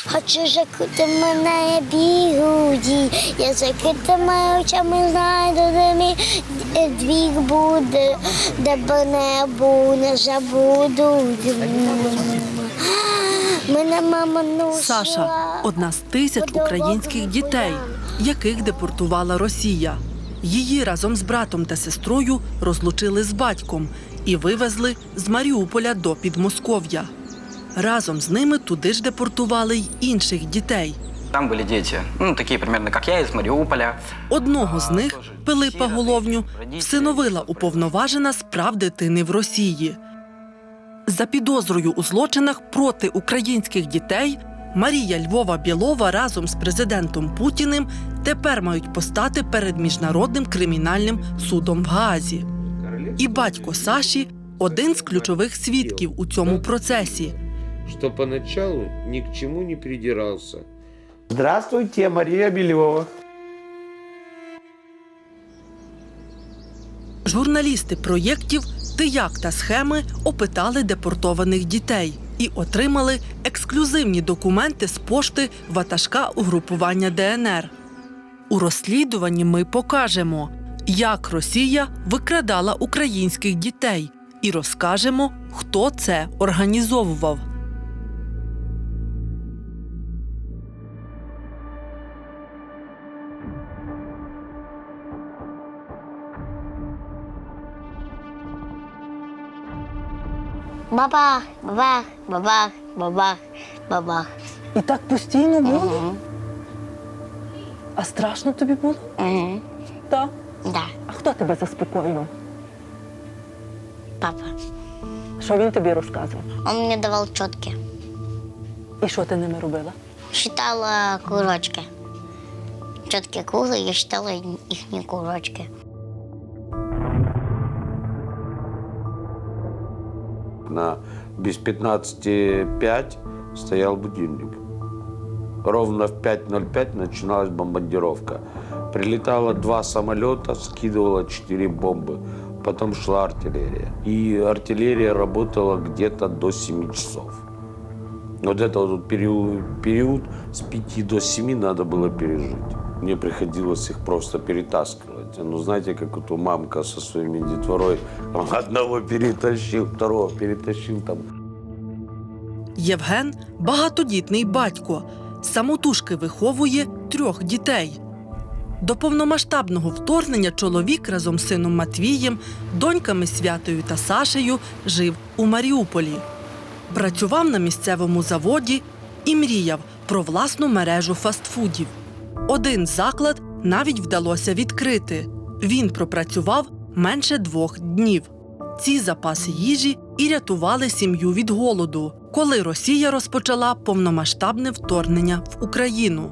Хочу закрити мене бігуді, я закритими очами знайду, де мій двір буде, де мене не забудуть. Мене мама носила. Саша – одна з тисяч українських дітей, яких депортувала Росія. Її разом з братом та сестрою розлучили з батьком і вивезли з Маріуполя до Підмосков'я. Разом з ними туди ж депортували й інших дітей. Там були діти, такі примерно, як я, із Маріуполя. Одного з них, Пилипа Головню, всиновила уповноважена з прав дитини в Росії. За підозрою у злочинах проти українських дітей Марія Львова-Білова разом з президентом Путіним тепер мають постати перед Міжнародним кримінальним судом в Гаазі. І батько Саші – один з ключових свідків у цьому процесі. Що поначалу ні к чому не придирався. Здравствуйте, Марія Бельова. Журналісти проєктів «Ти як» та «Схеми» опитали депортованих дітей і отримали ексклюзивні документи з пошти ватажка угрупування ДНР. У розслідуванні ми покажемо, як Росія викрадала українських дітей, і розкажемо, хто це організовував. Бабах, бабах, бабах, бабах, бабах. І так постійно було? А страшно тобі було? Так. Да, А хто тебе заспокоював? папа. Що він тобі розказував? Он мне давал четки. І що ти ними робила? Считала курочки. Четки круглые, я считала их не курочки. На без 15:05 стоял будильник. Ровно в 5:05 начиналась бомбардировка. Прилетало 2 самолета, скидывало 4 бомбы. Потом шла артиллерия. И артиллерия работала где-то до 7 часов. Вот это вот период с 5 до 7 надо было пережить. Мне приходилось их просто перетаскивать. Ну, знаете, как вот у мамка со своими детворой. Одного перетащил, второго перетащил там. Євген – багатодітний батько. Самотужки виховує 3 дітей. До повномасштабного вторгнення чоловік разом з сином Матвієм, доньками Святою та Сашею жив у Маріуполі. Працював на місцевому заводі і мріяв про власну мережу фастфудів. Один заклад навіть вдалося відкрити. Він пропрацював менше 2 днів. Ці запаси їжі і рятували сім'ю від голоду, коли Росія розпочала повномасштабне вторгнення в Україну.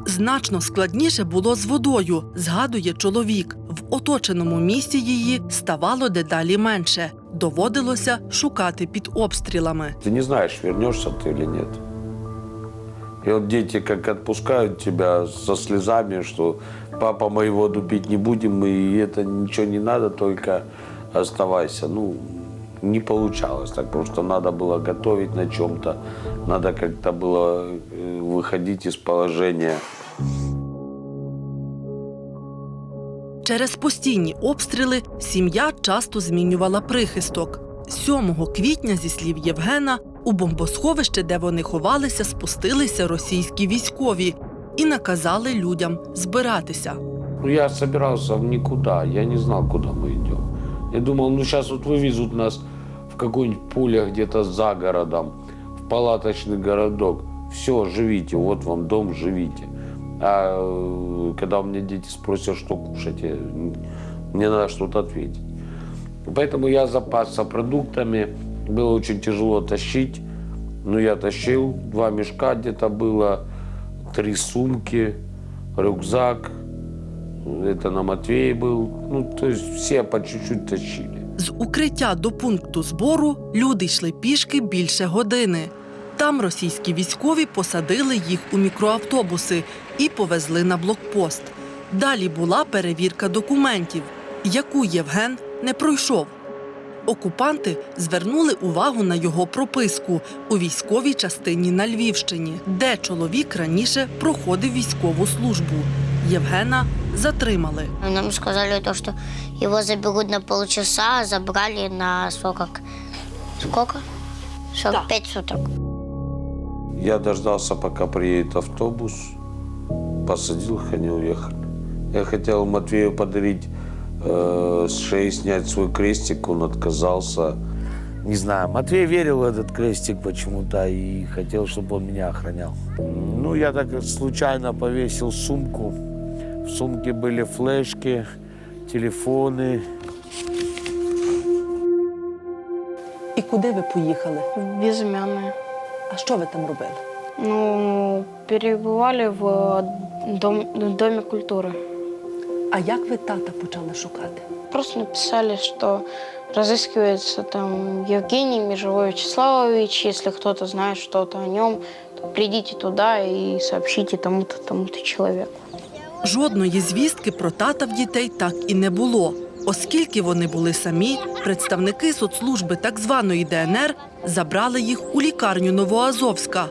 Значно складніше було з водою, згадує чоловік. В оточеному місті її ставало дедалі менше. Доводилося шукати під обстрілами. Ты не знаешь, вернешься ты или нет. И вот дети как отпускают тебя со слезами, что папа, мы воду пить не будем, и это ничего не надо, только оставайся. Ну, не получалось так, потому что надо было готовить на чем-то, надо как-то было выходить из положения. Через постійні обстріли сім'я часто змінювала прихисток. 7 квітня, зі слів Євгена, у бомбосховище, де вони ховалися, спустилися російські військові і наказали людям збиратися. Ну, я собирался в никуда, я не знал, куда мы идем. Я думал, ну сейчас вот вывезут нас в какое-нибудь поле где-то за городом, в палаточный городок. Все, живите, вот вам дом, живите. А когда у меня дети спросят, что кушать, мне надо что-то ответить. Поэтому я запасся продуктами, было очень тяжело тащить, но я тащил, 2 мешка где-то было, 3 сумки, рюкзак, это на Матвее был, ну то есть все по чуть-чуть тащили. З укриття до пункту збору люди йшли пішки більше години. Там російські військові посадили їх у мікроавтобуси і повезли на блокпост. Далі була перевірка документів, яку Євген не пройшов. Окупанти звернули увагу на його прописку у військовій частині на Львівщині, де чоловік раніше проходив військову службу. Євгена затримали. Нам сказали, то, что его заберут на полчаса, а забрали на 40... Сколько? 45 суток. Я дождался, пока приедет автобус, посадил их, они уехали. Я хотел Матвею подарить с шеи снять свой крестик, он отказался. Не знаю, Матвей верил в этот крестик почему-то и хотел, чтобы он меня охранял. Ну, я так случайно повесил сумку. В сумке были флешки, телефоны. І куди ви поїхали? В Безымянное. А що ви там робили? Ну, перебывали в Доме культуры. А як ви тата почали шукати? Просто написали, что разыскивается там Евгений Межевой Вячеславович. Если кто-то знает что-то о нем, то придите туда и сообщите тому-то человеку. Жодної звістки про тата в дітей так і не було. Оскільки вони були самі, представники соцслужби так званої ДНР забрали їх у лікарню Новоазовська.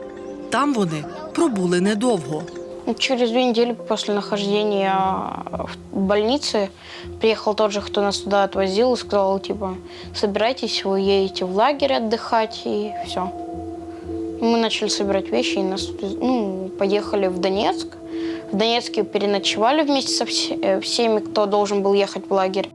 Там вони пробули недовго. Через 2 недели после нахождения в больнице приехал тот же, кто нас туда отвозил, и сказал, типа, собирайтесь, вы едете в лагерь отдыхать, и все. Мы начали собирать вещи, и нас, поехали в Донецк. В Донецке переночевали вместе со всеми, кто должен был ехать в лагерь.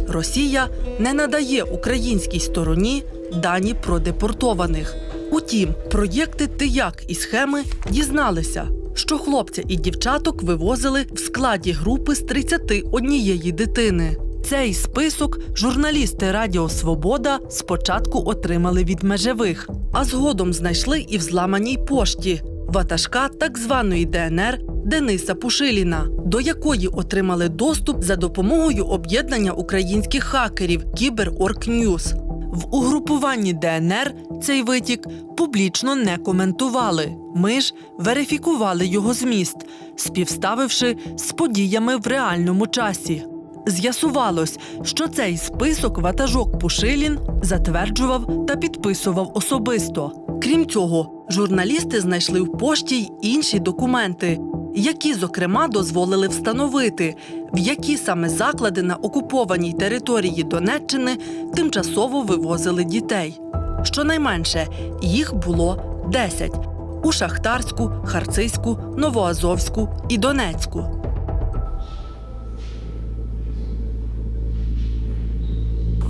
Росія не надає українській стороні дані про депортованих. Утім, проєкти «Тияк» і «Схеми» дізналися, що хлопця і дівчаток вивозили в складі групи з 31 дитини. Цей список журналісти Радіо Свобода спочатку отримали від Межевих, а згодом знайшли і в зламаній пошті ватажка так званої ДНР Дениса Пушиліна, до якої отримали доступ за допомогою об'єднання українських хакерів «Кібер.Орг.Ньюс». В угрупуванні ДНР цей витік публічно не коментували. Ми ж верифікували його зміст, співставивши з подіями в реальному часі. З'ясувалось, що цей список ватажок Пушилін затверджував та підписував особисто. Крім цього, журналісти знайшли в пошті й інші документи, які, зокрема, дозволили встановити, в які саме заклади на окупованій території Донеччини тимчасово вивозили дітей. Щонайменше їх було 10 – у Шахтарську, Харцизьку, Новоазовську і Донецьку.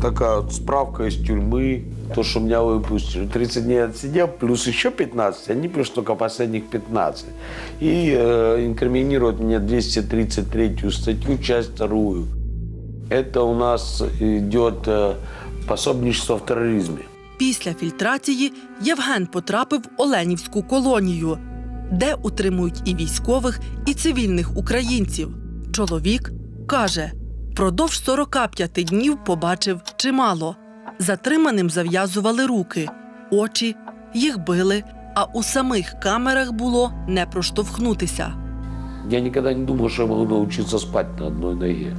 Такая вот справка из тюрьмы, то, что меня выпустили. 30 дней отсидел, плюс еще 15, они пишут только последних 15. И инкриминируют мне 233 статью, часть 2. Это у нас идет пособничество в терроризме. Після фільтрації Євген потрапив в Оленівську колонію, де утримують і військових, і цивільних українців. Чоловік каже, впродовж 45 днів побачив чимало. Затриманим зав'язували руки, очі, їх били, а у самих камерах було не проштовхнутися. Я никогда не думал, что я могу научиться спать на одной ноге.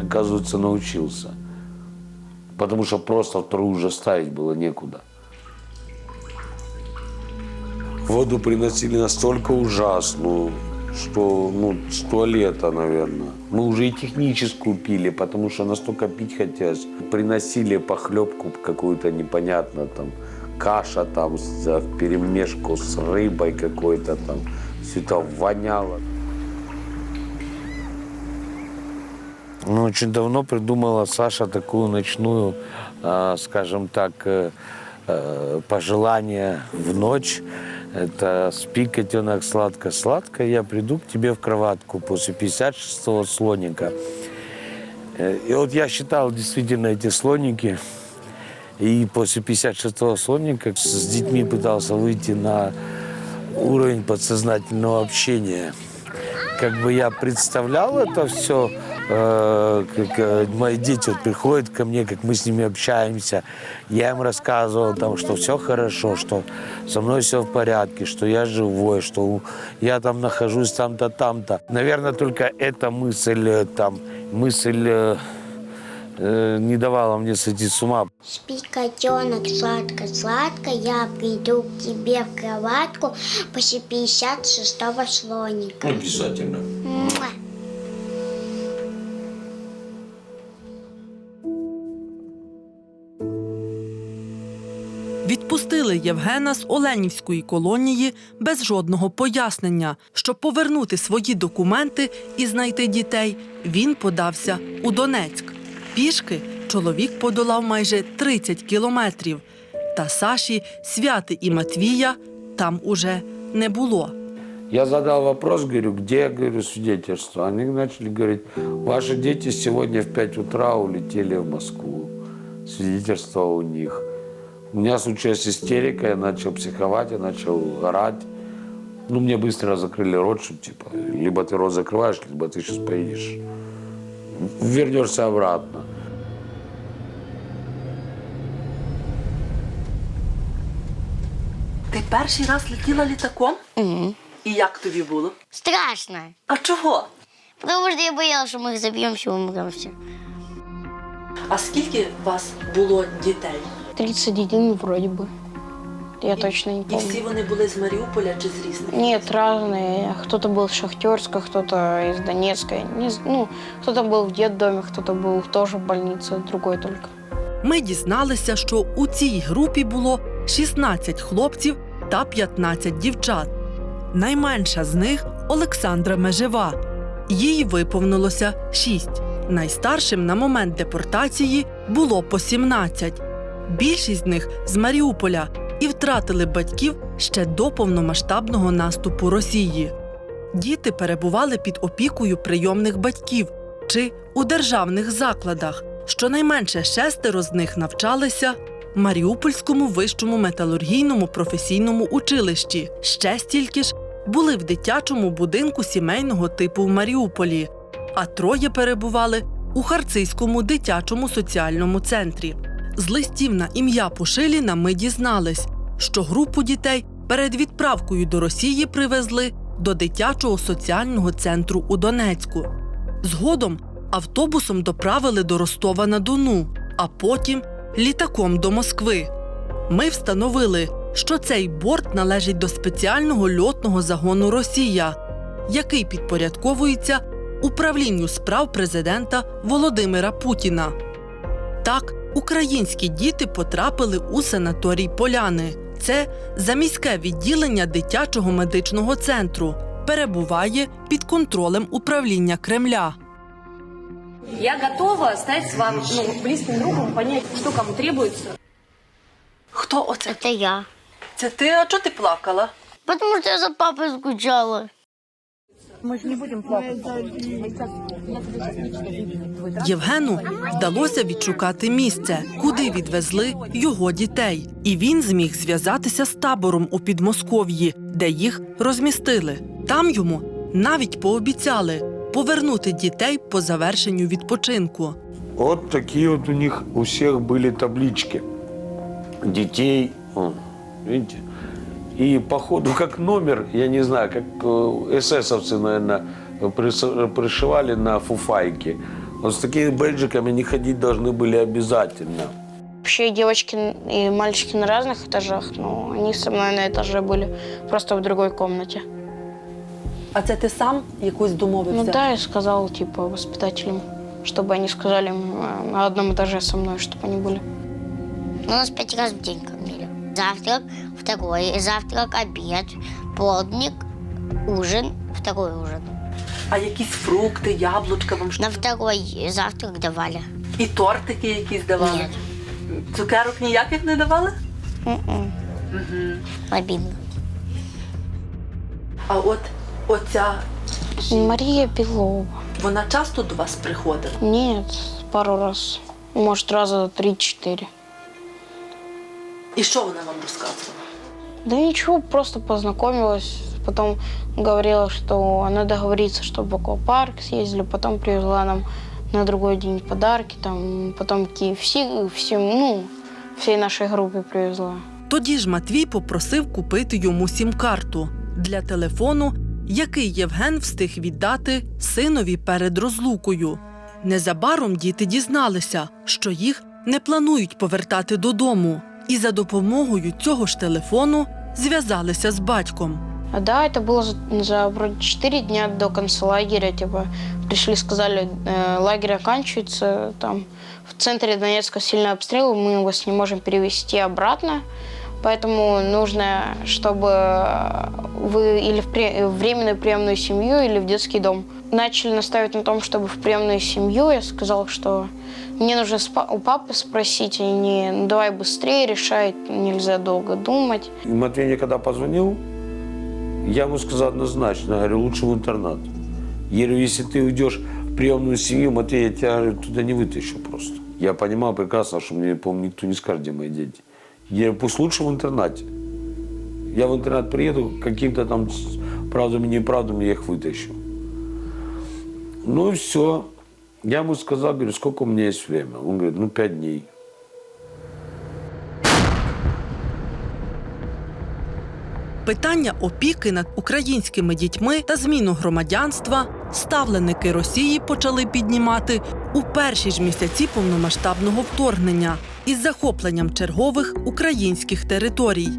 Оказывается, научился. Потому что просто вторую уже ставить было некуда. Воду приносили настолько ужасную, что с туалета, наверное. Мы уже и техническую пили, потому что настолько пить хотелось. Приносили похлебку какую-то непонятную, там, каша там вперемешку с рыбой какой-то там. Все это воняло. Ну, очень давно придумала Саша такую ночную, скажем так, пожелание в ночь. Это спи, котенок, сладко-сладко, я приду к тебе в кроватку после 56-го слоника. И вот я считал действительно эти слоники. И после 56-го слоника с детьми пытался выйти на уровень подсознательного общения. Как бы я представлял это все, как мои дети вот приходят ко мне, как мы с ними общаемся. Я им рассказывал, там, что все хорошо, что со мной все в порядке, что я живой, что я там нахожусь там-то, там-то. Наверное, только эта мысль не давала мне сойти с ума. Спи, котенок, сладко-сладко, я приду к тебе в кроватку после 56-го слоника. Обязательно. Муа. Відпустили Євгена з Оленівської колонії без жодного пояснення. Щоб повернути свої документи і знайти дітей, він подався у Донецьк. Пішки чоловік подолав майже 30 кілометрів. Та Саші, Святи і Матвія там уже не було. Я задал вопрос, говорю, где, говорю, свидетельство? Они начали говорить, ваши дети сегодня в 5 утра улетели в Москву. Свидетельство у них. У меня случилась истерика, я начал психовать, я начал орать. Ну, мне быстро закрыли рот, что типа, либо ты рот закрываешь, либо ты сейчас поедешь. Вернешься обратно. Ти перший раз летіла літаком? Мгм. І як тобі було? Страшно. А чого? Потому что я боялась, что мы их забьемся и умрем все. А скільки вас було дітей? 31 вроде бы. Я точно не І помню. всі вони були з Маріуполя чи з різних? Нет, разные. Кто-то был с Шахтерска, кто-то из Донецка. Ну, кто-то был в детдоме, кто-то был тоже в больнице, другой только. Ми дізналися, що у цій групі було 16 хлопців та 15 дівчат. Найменша з них – Олександра Межева. Їй виповнилося 6. Найстаршим на момент депортації було по 17. Більшість з них з Маріуполя і втратили батьків ще до повномасштабного наступу Росії. Діти перебували під опікою прийомних батьків чи у державних закладах. Щонайменше 6 з них навчалися в Маріупольському вищому металургійному професійному училищі. Ще стільки ж були в дитячому будинку сімейного типу в Маріуполі, а 3 перебували у Харцизькому дитячому соціальному центрі. З листів на ім'я Пушиліна ми дізнались, що групу дітей перед відправкою до Росії привезли до дитячого соціального центру у Донецьку. Згодом автобусом доправили до Ростова-на-Дону, а потім літаком до Москви. Ми встановили, що цей борт належить до спеціального льотного загону «Росія», який підпорядковується управлінню справ президента Володимира Путіна. Так, українські діти потрапили у санаторій «Поляни». Це заміське відділення дитячого медичного центру. Перебуває під контролем управління Кремля. Я готова стать с вами близким другом, понять, что кому требуется. Хто оце? Это я. Це ти? А чого ти плакала? Потому что я за папой скучала. Євгену вдалося відшукати місце, куди відвезли його дітей. І він зміг зв'язатися з табором у Підмосков'ї, де їх розмістили. Там йому навіть пообіцяли повернути дітей по завершенню відпочинку. Вот такие вот у них у всех были таблички. Детей, видите? И походу как номер, я не знаю, как эсэсовцы, наверное, пришивали на фуфайки. Вот с такими бейджиками не ходить должны были обязательно. Вообще девочки и мальчики на разных этажах, но они со мной на этаже были, просто в другой комнате. А це ти сам якусь домовився? Ну да, я сказал, типа, воспитателям, чтобы они сказали им на одном этаже со мной, чтобы они были. У нас 5 раз в день кормили. Завтрак, второй завтрак, обед, полдник, ужин, второй ужин. А якісь фрукти, яблучка вам? На второй завтрак давали. І тортики якісь давали? Нет. Цукерок ніяких не давали? Обидно. А от оця, Мария Белова. вона часто до вас приходила? Нет, пару раз. Может, раза 3-4. І що вона вам розказувала? Да ничего, просто познакомилась. Потом говорила, что надо договориться, чтобы в аквапарк съездили. Потом привезла нам на другой день подарки. Там, потом всей нашей группе привезла. Тоді ж Матвій попросив купити йому сім-карту для телефону, який Євген встиг віддати синові перед розлукою. Незабаром діти дізналися, що їх не планують повертати додому, і за допомогою цього ж телефону зв'язалися з батьком. Да, это было за вроде 4 дня до конца лагеря. Типа, пришли, сказали, лагерь оканчивается. Там в центре Донецка сильный обстрел, мы вас не можем перевести обратно. Поэтому нужно, чтобы вы или в временную приемную семью, или в детский дом. Начали настаивать на том, чтобы в приемную семью. Я сказал, что мне нужно у папы спросить, а не ну, давай быстрее решай, нельзя долго думать. И Матвей мне когда позвонил, я ему сказал однозначно, говорю, лучше в интернат. Я говорю, если ты уйдешь в приемную семью, Матвей, я тебя говорю, туда не вытащу просто. Я понимал прекрасно, что мне, по-моему, никто не скажет, где мои дети. Я говорю, пусть лучше в интернате. Я в интернат приеду, каким-то там правдами, неправдами я их вытащу. Ну и все. Я ему сказал, говорю, сколько у меня есть время? Он говорит, 5 дней. Питання опіки над українськими дітьми та зміну громадянства ставленики Росії почали піднімати у перші ж місяці повномасштабного вторгнення із захопленням чергових українських територій.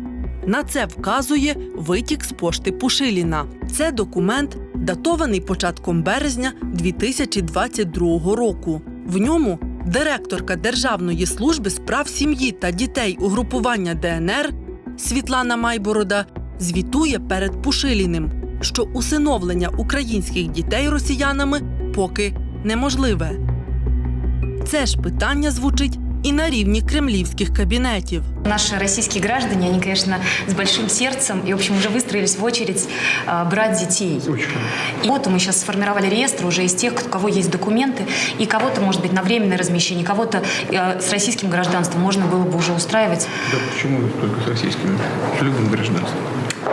На це вказує витік з пошти Пушиліна. Це документ, датований початком березня 2022 року. В ньому директорка Державної служби справ сім'ї та дітей угрупування ДНР Світлана Майборода звітує перед Пушиліним, що усиновлення українських дітей росіянами поки неможливе. Це ж питання звучить і на рівні кремлівських кабінетів. Наши российские граждане, они, конечно, с большим сердцем и, в общем, уже выстроились в очередь брать детей. И вот мы сейчас сформировали реестр уже из тех, у кого есть документы, и кого-то, может быть, на временное размещение, кого-то с российским гражданством можно было бы уже устраивать. Да почему только с российским? С любым гражданством.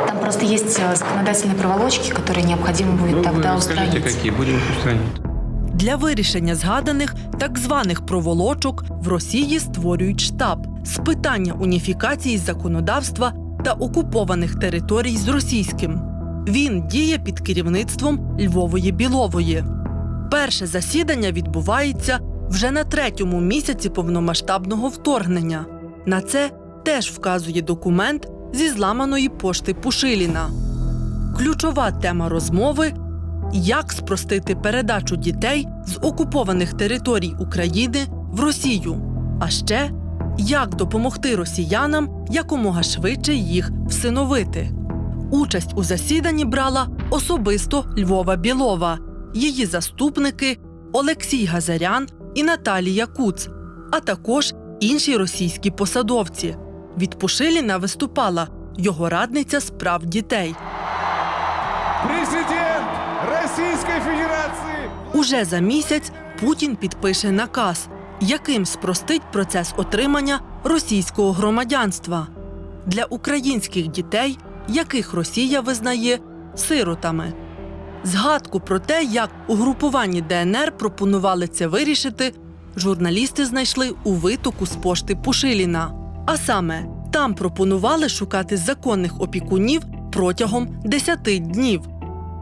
Там просто есть законодательные проволочки, которые необходимо будет тогда устранить. Скажите, какие? Будем их устранять. Для вирішення згаданих так званих проволочок в Росії створюють штаб з питання уніфікації законодавства та окупованих територій з російським. Він діє під керівництвом Львової Білової. Перше засідання відбувається вже на 3-му місяці повномасштабного вторгнення. На це теж вказує документ зі зламаної пошти Пушиліна. Ключова тема розмови – як спростити передачу дітей з окупованих територій України в Росію, а ще як допомогти росіянам якомога швидше їх всиновити. Участь у засіданні брала особисто Львова Білова, її заступники Олексій Газарян і Наталія Куц, а також інші російські посадовці. Від Пушиліна виступала його радниця з прав дітей. Президент Російської Федерації! Уже за місяць Путін підпише наказ, яким спростить процес отримання російського громадянства для українських дітей, яких Росія визнає сиротами. Згадку про те, як угруповані ДНР пропонували це вирішити, журналісти знайшли у витоку з пошти Пушиліна. А саме, там пропонували шукати законних опікунів протягом 10 днів.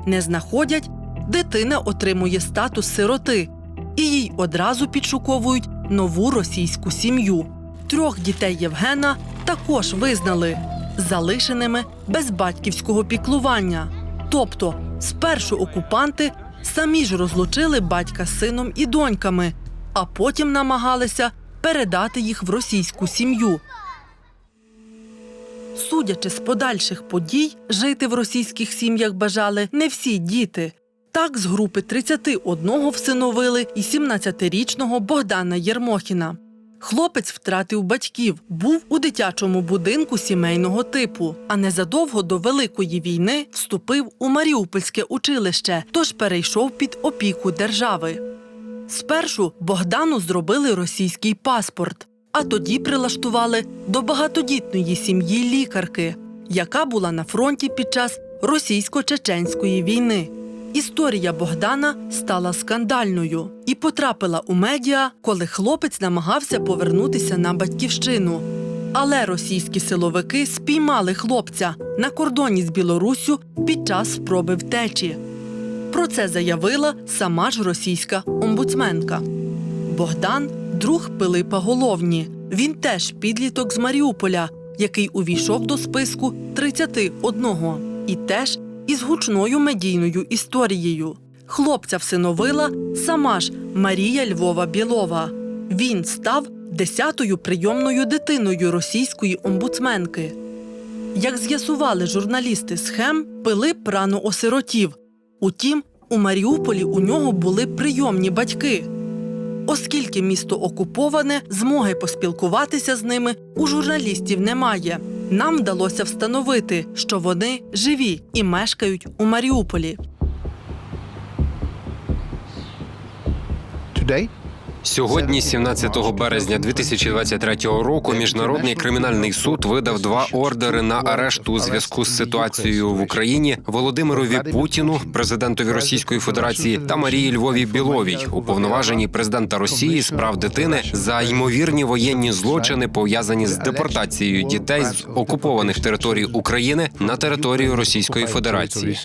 Не знаходять, дитина отримує статус сироти, і їй одразу підшуковують нову російську сім'ю. 3 дітей Євгена також визнали залишеними без батьківського піклування. Тобто, спершу окупанти самі ж розлучили батька з сином і доньками, а потім намагалися передати їх в російську сім'ю. Судячи з подальших подій, жити в російських сім'ях бажали не всі діти. Так, з групи 31 всиновили і 17-річного Богдана Єрмохіна. Хлопець втратив батьків, був у дитячому будинку сімейного типу, а незадовго до Великої війни вступив у Маріупольське училище, тож перейшов під опіку держави. Спершу Богдану зробили російський паспорт, а тоді прилаштували до багатодітної сім'ї лікарки, яка була на фронті під час російсько-чеченської війни. Історія Богдана стала скандальною і потрапила у медіа, коли хлопець намагався повернутися на батьківщину. Але російські силовики спіймали хлопця на кордоні з Білоруссю під час спроби втечі. Про це заявила сама ж російська омбудсменка. Богдан – друг Пилипа Головні. Він теж підліток з Маріуполя, який увійшов до списку 31. І теж із гучною медійною історією. Хлопця всиновила сама ж Марія Львова-Білова. Він став 10-ю прийомною дитиною російської омбудсменки. Як з'ясували журналісти «Схем», Пилип рано осиротів. Утім, у Маріуполі у нього були прийомні батьки. Оскільки місто окуповане, змоги поспілкуватися з ними у журналістів немає. Нам вдалося встановити, що вони живі і мешкають у Маріуполі. Сьогодні, 17 березня 2023 року, Міжнародний кримінальний суд видав 2 ордери на арешт у зв'язку з ситуацією в Україні Володимирові Путіну, президентові Російської Федерації, та Марії Львові-Біловій, уповноваженій президента Росії з прав дитини, за ймовірні воєнні злочини, пов'язані з депортацією дітей з окупованих територій України на територію Російської Федерації.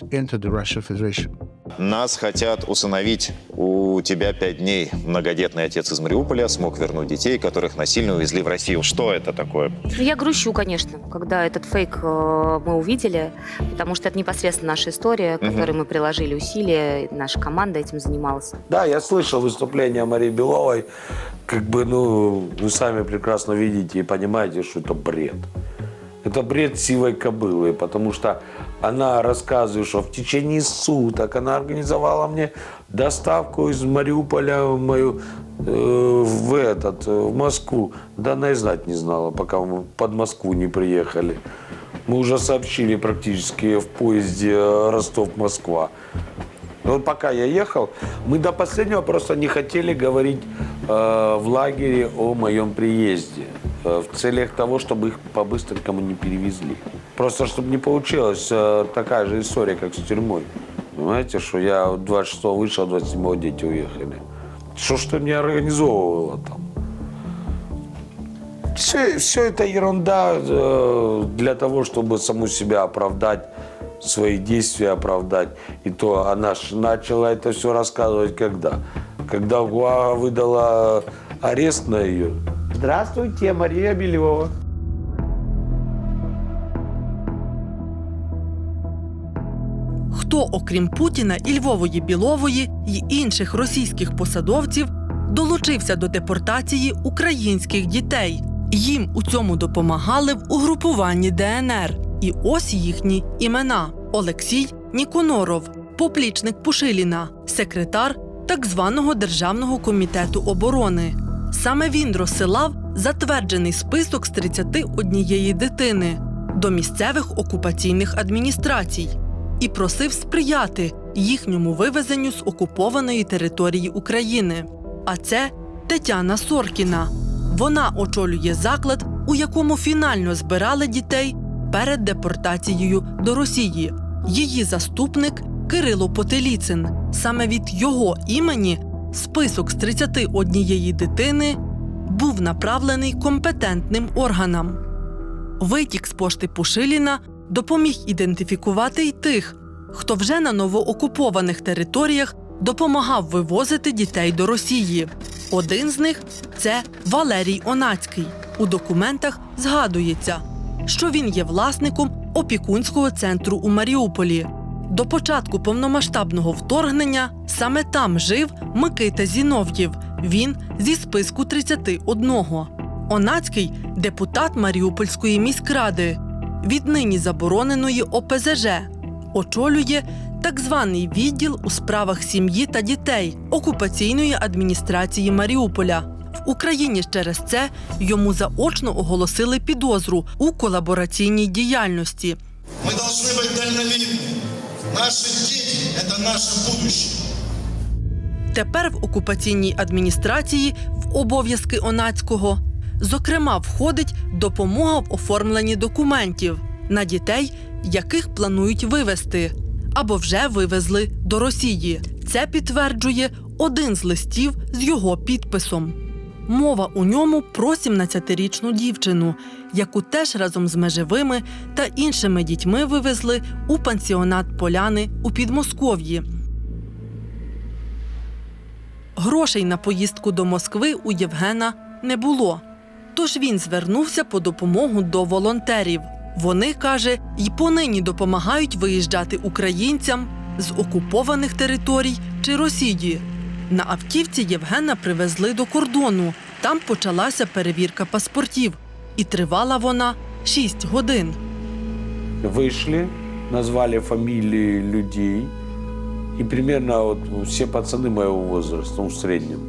Нас хотят усыновить. У тебя 5 дней. Многодетный отец из Мариуполя смог вернуть детей, которых насильно увезли в Россию. Что это такое? Я грущу, конечно, когда этот фейк мы увидели, потому что это непосредственно наша история, к которой мы приложили усилия, наша команда этим занималась. Да, я слышал выступление Марии Беловой. Вы сами прекрасно видите и понимаете, что это бред. Это бред сивой кобылы, потому что она рассказывает, что в течение суток она организовала мне доставку из Мариуполя в Москву. Да она и знать не знала, пока мы под Москву не приехали. Мы уже сообщили практически в поезде Ростов-Москва. Вот пока я ехал, мы до последнего просто не хотели говорить в лагере о моем приезде. В целях того, чтобы их по-быстренькому не перевезли. Просто, чтобы не получилась такая же история, как с тюрьмой. Понимаете, что я 26-го вышел, 27-го дети уехали. Что ж ты мне организовывала там? Все это ерунда для того, чтобы саму себя оправдать, свои действия оправдать. И то она начала это все рассказывать когда? Когда ГУА выдала арест на ее. Здравствуйте, Мария Белова. Хто, окрім Путіна і Львової-Білової й інших російських посадовців, долучився до депортації українських дітей? Їм у цьому допомагали в угрупуванні ДНР. І ось їхні імена. Олексій Ніконоров, поплічник Пушиліна, секретар так званого Державного комітету оборони. Саме він розсилав затверджений список з 31 дитини до місцевих окупаційних адміністрацій і просив сприяти їхньому вивезенню з окупованої території України. А це Тетяна Соркіна. Вона очолює заклад, у якому фінально збирали дітей перед депортацією до Росії. Її заступник Кирило Потиліцин. Саме від його імені список з 31 дитини був направлений компетентним органам. Витік з пошти Пушиліна допоміг ідентифікувати й тих, хто вже на новоокупованих територіях допомагав вивозити дітей до Росії. Один з них – це Валерій Онацький. У документах згадується, що він є власником опікунського центру у Маріуполі. До початку повномасштабного вторгнення саме там жив Микита Зінов'єв. Він зі списку 31. Онацький – депутат Маріупольської міськради, віднині забороненої ОПЗЖ. Очолює так званий відділ у справах сім'ї та дітей окупаційної адміністрації Маріуполя. В Україні через це йому заочно оголосили підозру у колабораційній діяльності. Ми повинні бути дальновидні. Наші діти – це наше будущее. Тепер в окупаційній адміністрації в обов'язки Онацького, зокрема, входить допомога в оформленні документів на дітей, яких планують вивезти або вже вивезли до Росії. Це підтверджує один з листів з його підписом. Мова у ньому про 17-річну дівчину, яку теж разом з Межевими та іншими дітьми вивезли у пансіонат «Поляни» у Підмосков'ї. Грошей на поїздку до Москви у Євгена не було. Тож він звернувся по допомогу до волонтерів. Вони, каже, й понині допомагають виїжджати українцям з окупованих територій чи Росії. На автівці Євгена привезли до кордону. Там почалася перевірка паспортів. І тривала вона 6 годин. Вышли, назвали фамилии людей. И примерно вот все пацаны моего возраста, в среднем.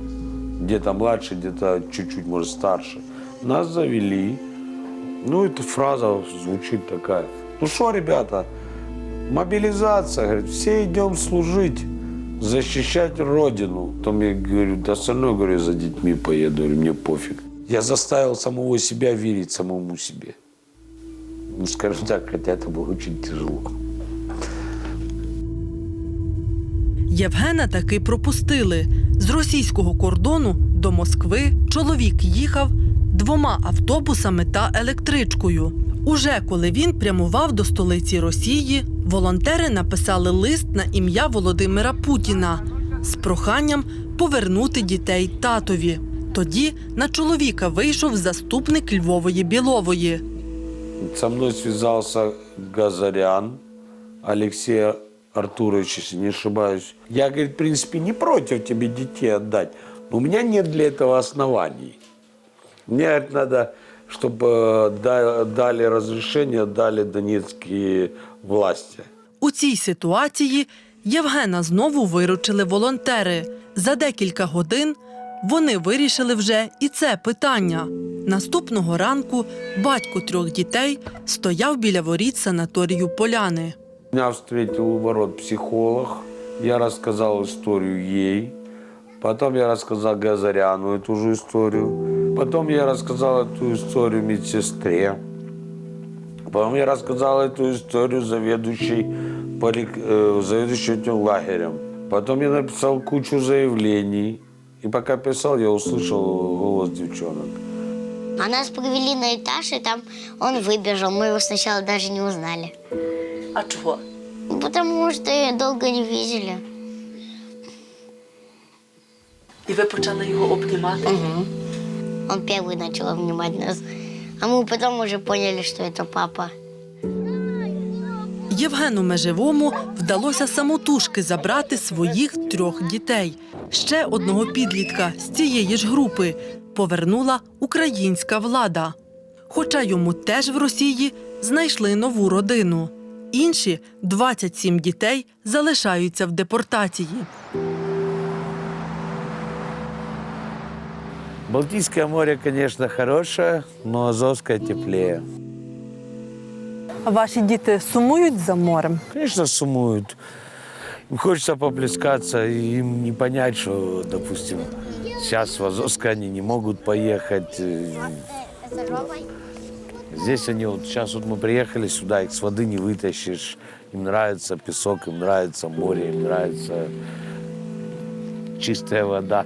Где-то младше, где-то чуть-чуть, может, старше. Нас завели. Ну, эта фраза звучит такая. Ну что, ребята, мобилизация, говорит, все идем служить, защищать Родину. Потом я говорю, да остальное, говорю, за детьми поеду, говорю, мне пофиг. Я заставил самого себя верить самому себе. Ну, скажем так, хотя это было очень тяжело. Євгена таки пропустили. З російського кордону до Москви чоловік їхав 2 автобусами та електричкою. Уже коли він прямував до столиці Росії, волонтери написали лист на ім'я Володимира Путіна з проханням повернути дітей татові. Тоді на чоловіка вийшов заступник Львової Білової. Со мной связался Газарян Алексей Артурович, если не ошибаюсь. Я, говорит, в принципе, не против тебе детей отдать, но у меня нет для этого оснований. Мне, говорит, надо, чтобы дали разрешение, дали донецкие власти. У цій ситуації Євгена знову виручили волонтери. За декілька годин вони вирішили вже і це питання. Наступного ранку батько 3 дітей стояв біля воріт санаторію Поляни. Меня встретил у ворот психолог. Я рассказал историю ей. Потом я рассказал Газаряну эту же историю. Потом я рассказал эту историю медсестре. Потом я рассказал эту историю заведующей этим лагерем. Потом я написал кучу заявлений. И пока писал, я услышал голос девчонок. А нас привели на этаж, и там он выбежал. Мы его сначала даже не узнали. А чого? Потому что долго не видели. І ви почали його обнімати? Угу. Он первый начал обнимать нас. А мы потом уже поняли, что это папа. Євгену Межевому вдалося самотужки забрати своїх 3 дітей. Ще одного підлітка з цієї ж групи повернула українська влада. Хоча йому теж в Росії знайшли нову родину. Інші 27 дітей залишаються в депортації. Балтийское море, конечно, хорошее, но Азовское теплее. А ваші діти сумують за морем? Конечно, сумуют. Им хочется поплескаться, и им не понять, что, допустим, сейчас в Азовское они не могут поехать. Здесь они, вот сейчас вот мы приехали сюда, их с воды не вытащишь. Им нравится песок, им нравится море, им нравится чистая вода.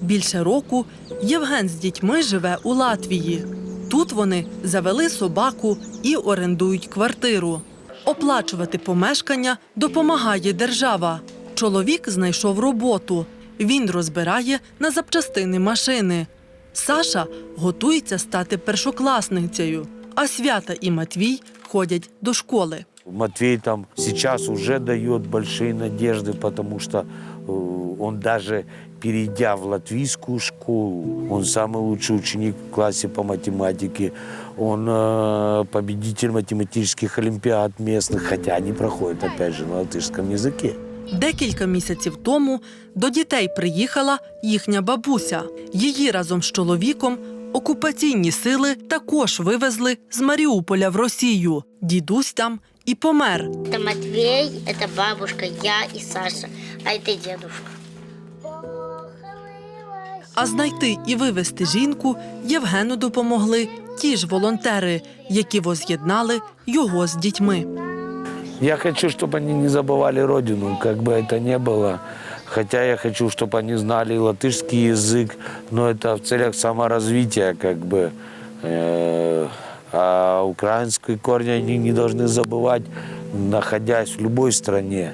Більше року Євген з дітьми живе у Латвії. Тут вони завели собаку і орендують квартиру. Оплачувати помешкання допомагає держава. Чоловік знайшов роботу. Він розбирає на запчастини машини. Саша готується стати першокласницею, а Свята і Матвій ходять до школи. Матвей там сейчас уже дает большие надежды, потому что он даже перейдя в латвийскую школу, он самый лучший ученик в классе по математике, он победитель математических олимпиад местных, хотя они проходят, опять же, на латышском языке. Декілька місяців тому до дітей приїхала їхня бабуся. Її разом з чоловіком окупаційні сили також вивезли з Маріуполя в Росію. Дідусь там і помер. Это Матвей, это бабушка, я и Саша, а это дедушка. А знайти і вивезти жінку Євгену допомогли ті ж волонтери, які воз'єднали його з дітьми. Я хочу, чтобы они не забывали родину, как бы это ни было. Хотя я хочу, чтобы они знали и латышский язык, но это в целях саморазвития, как бы. А украинские корни они не должны забывать, находясь в любой стране.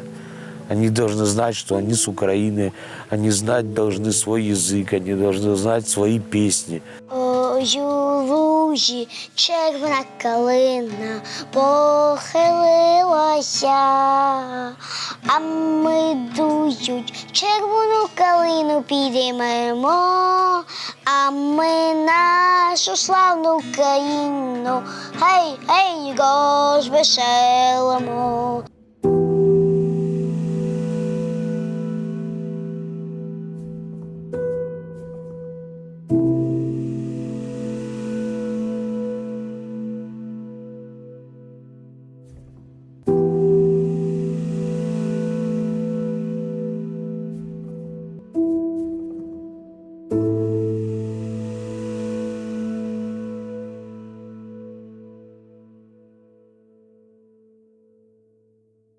Они должны знать, что они с Украины, они знать должны свой язык, они должны знать свои песни. Ой, у лужі червона калина похилилася, а ми дують червону калину підіймемо, а ми нашу славну Україну, гей, гей, розвеселимо.